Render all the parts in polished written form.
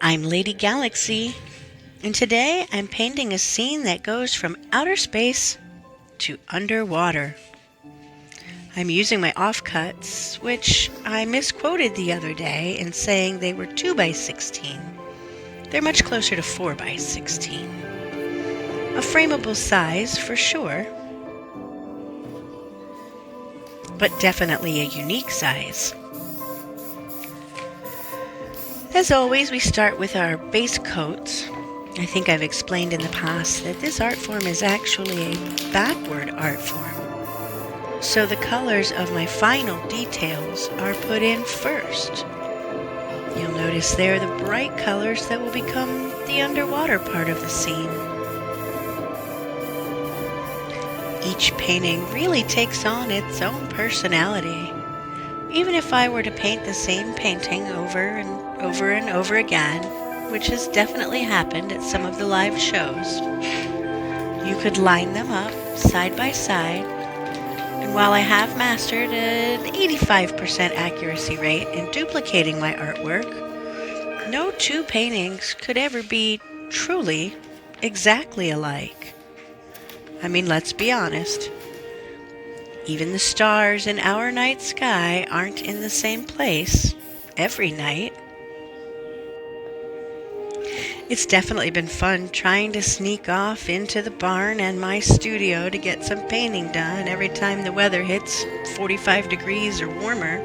I'm Lady Galaxy, and today I'm painting a scene that goes from outer space to underwater. I'm using my offcuts, which I misquoted the other day in saying they were 2 by 16. They're much closer to 4 by 16. A frameable size for sure, but definitely a unique size. As always, we start with our base coats. I think I've explained in the past that this art form is actually a backward art form. So the colors of my final details are put in first. You'll notice there the bright colors that will become the underwater part of the scene. Each painting really takes on its own personality. Even if I were to paint the same painting over and over again, which has definitely happened at some of the live shows, you could line them up side by side, and while I have mastered an 85% accuracy rate in duplicating my artwork, no two paintings could ever be truly exactly alike. I mean, let's be honest. Even the stars in our night sky aren't in the same place every night. It's definitely been fun trying to sneak off into the barn and my studio to get some painting done every time the weather hits 45 degrees or warmer.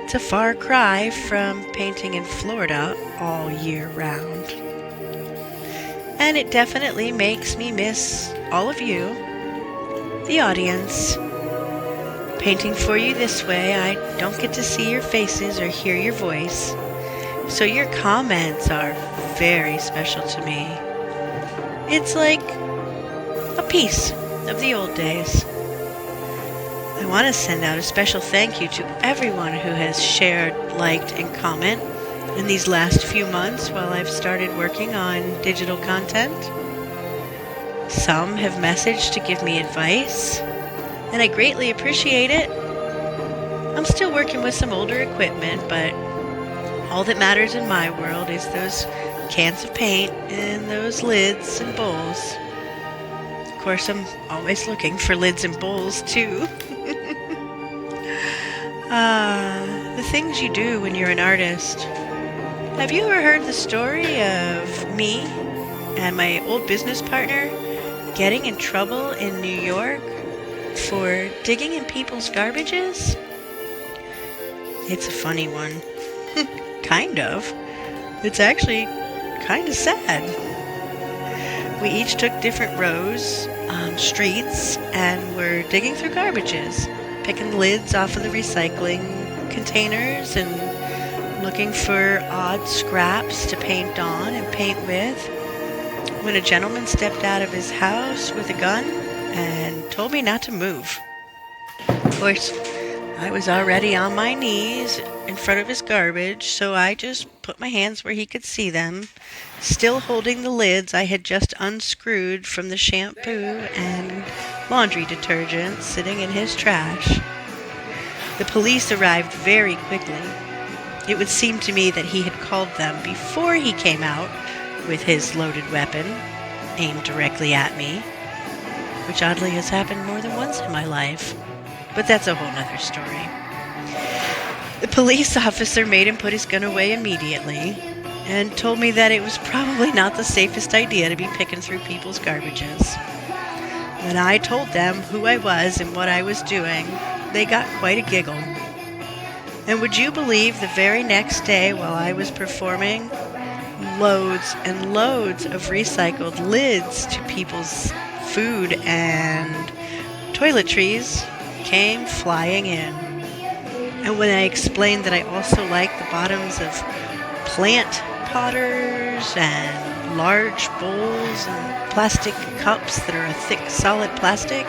It's a far cry from painting in Florida all year round. And it definitely makes me miss all of you, the audience. Painting for you this way, I don't get to see your faces or hear your voice, so your comments are very special to me. It's like a piece of the old days. I want to send out a special thank you to everyone who has shared, liked, and commented in these last few months while I've started working on digital content. Some have messaged to give me advice, and I greatly appreciate it. I'm still working with some older equipment, but all that matters in my world is those cans of paint and those lids and bowls. Of course, I'm always looking for lids and bowls too. The things you do when you're an artist. Have you ever heard the story of me and my old business partner getting in trouble in New York for digging in people's garbages? It's a funny one. Kind of. It's actually kind of sad. We each took different rows on streets and were digging through garbages, picking lids off of the recycling containers and looking for odd scraps to paint on and paint with, when a gentleman stepped out of his house with a gun and told me not to move. Of course, I was already on my knees in front of his garbage, so I just put my hands where he could see them, still holding the lids I had just unscrewed from the shampoo and laundry detergent sitting in his trash. The police arrived very quickly. It would seem to me that he had called them before he came out with his loaded weapon aimed directly at me, which oddly has happened more than once in my life. But that's a whole nother story. The police officer made him put his gun away immediately and told me that it was probably not the safest idea to be picking through people's garbages. When I told them who I was and what I was doing, they got quite a giggle. And would you believe the very next day while I was performing, loads and loads of recycled lids to people's food and toiletries came flying in. And when I explained that I also like the bottoms of plant potters and large bowls and plastic cups that are a thick, solid plastic,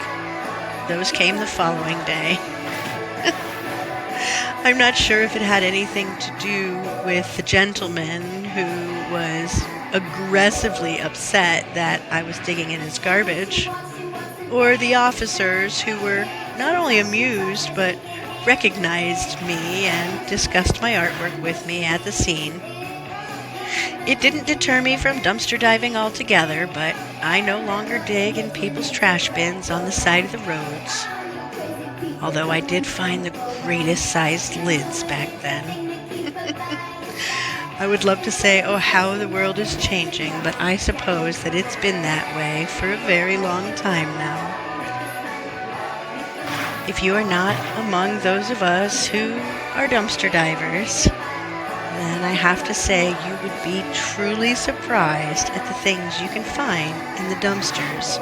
those came the following day. I'm not sure if it had anything to do with the gentleman who was aggressively upset that I was digging in his garbage, or the officers who were not only amused but recognized me and discussed my artwork with me at the scene. It didn't deter me from dumpster diving altogether, but I no longer dig in people's trash bins on the side of the roads. Although I did find the greatest sized lids back then. I would love to say, oh, how the world is changing, but I suppose that it's been that way for a very long time now. If you are not among those of us who are dumpster divers, then I have to say you would be truly surprised at the things you can find in the dumpsters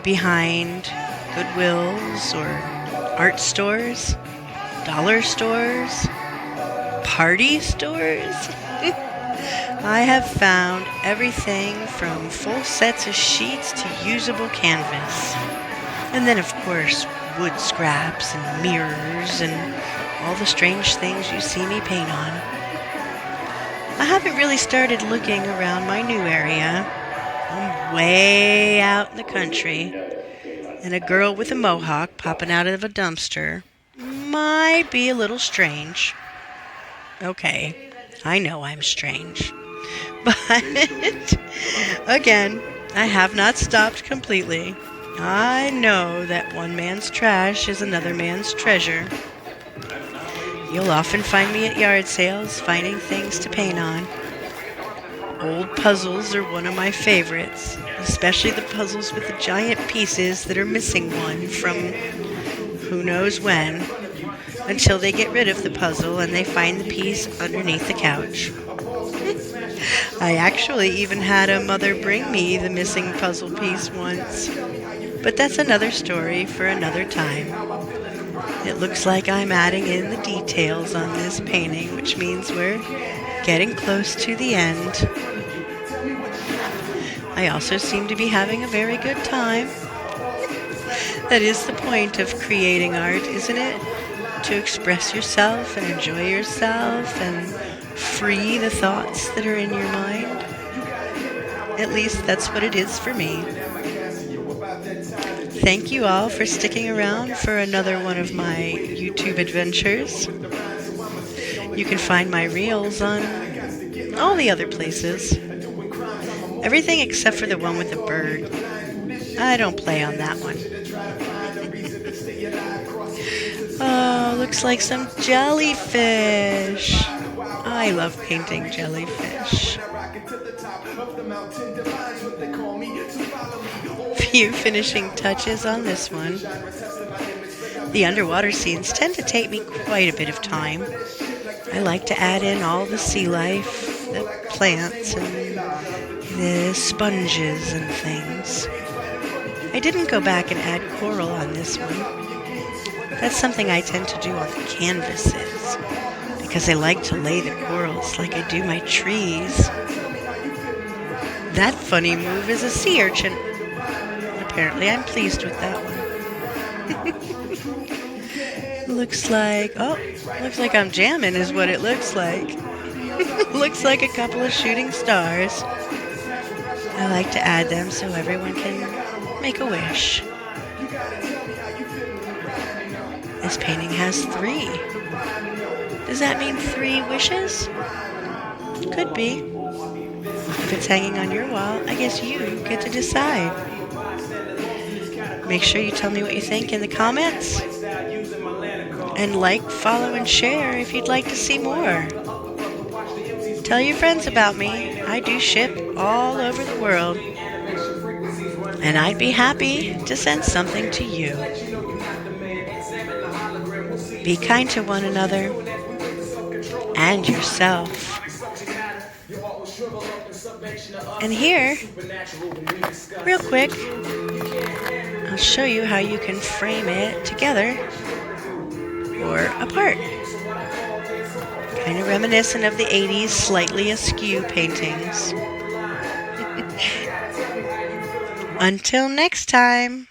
behind Goodwills or art stores, dollar stores, party stores. I have found everything from full sets of sheets to usable canvas. And then, of course, wood scraps and mirrors and all the strange things you see me paint on. I haven't really started looking around my new area. I'm way out in the country, and a girl with a mohawk popping out of a dumpster might be a little strange. Okay, I know I'm strange. But, again, I have not stopped completely. I know that one man's trash is another man's treasure. You'll often find me at yard sales finding things to paint on. Old puzzles are one of my favorites, especially the puzzles with the giant pieces that are missing one from who knows when, until they get rid of the puzzle and they find the piece underneath the couch. I actually even had a mother bring me the missing puzzle piece once, but that's another story for another time. It looks like I'm adding in the details on this painting, which means we're getting close to the end. I also seem to be having a very good time. That is the point of creating art, isn't it? To express yourself and enjoy yourself and free the thoughts that are in your mind. At least that's what it is for me. Thank you all for sticking around for another one of my YouTube adventures. You can find my reels on all the other places. Everything except for the one with the bird. I don't play on that one. Oh, looks like some jellyfish. I love painting jellyfish. Few finishing touches on this one. The underwater scenes tend to take me quite a bit of time. I like to add in all the sea life, the plants, and the sponges and things. I didn't go back and add coral on this one. That's something I tend to do on the canvases, because I like to lay the corals like I do my trees. That funny move is a sea urchin. Apparently I'm pleased with that one. Looks like I'm jamming is what it looks like. Looks like a couple of shooting stars. I like to add them so everyone can make a wish. This painting has 3. Does that mean 3 wishes? Could be. If it's hanging on your wall, I guess you get to decide. Make sure you tell me what you think in the comments. And like, follow, and share if you'd like to see more. Tell your friends about me. I do ship all over the world. And I'd be happy to send something to you. Be kind to one another and yourself. And here, real quick, I'll show you how you can frame it together or apart. Kind of reminiscent of the 80s slightly askew paintings. Until next time.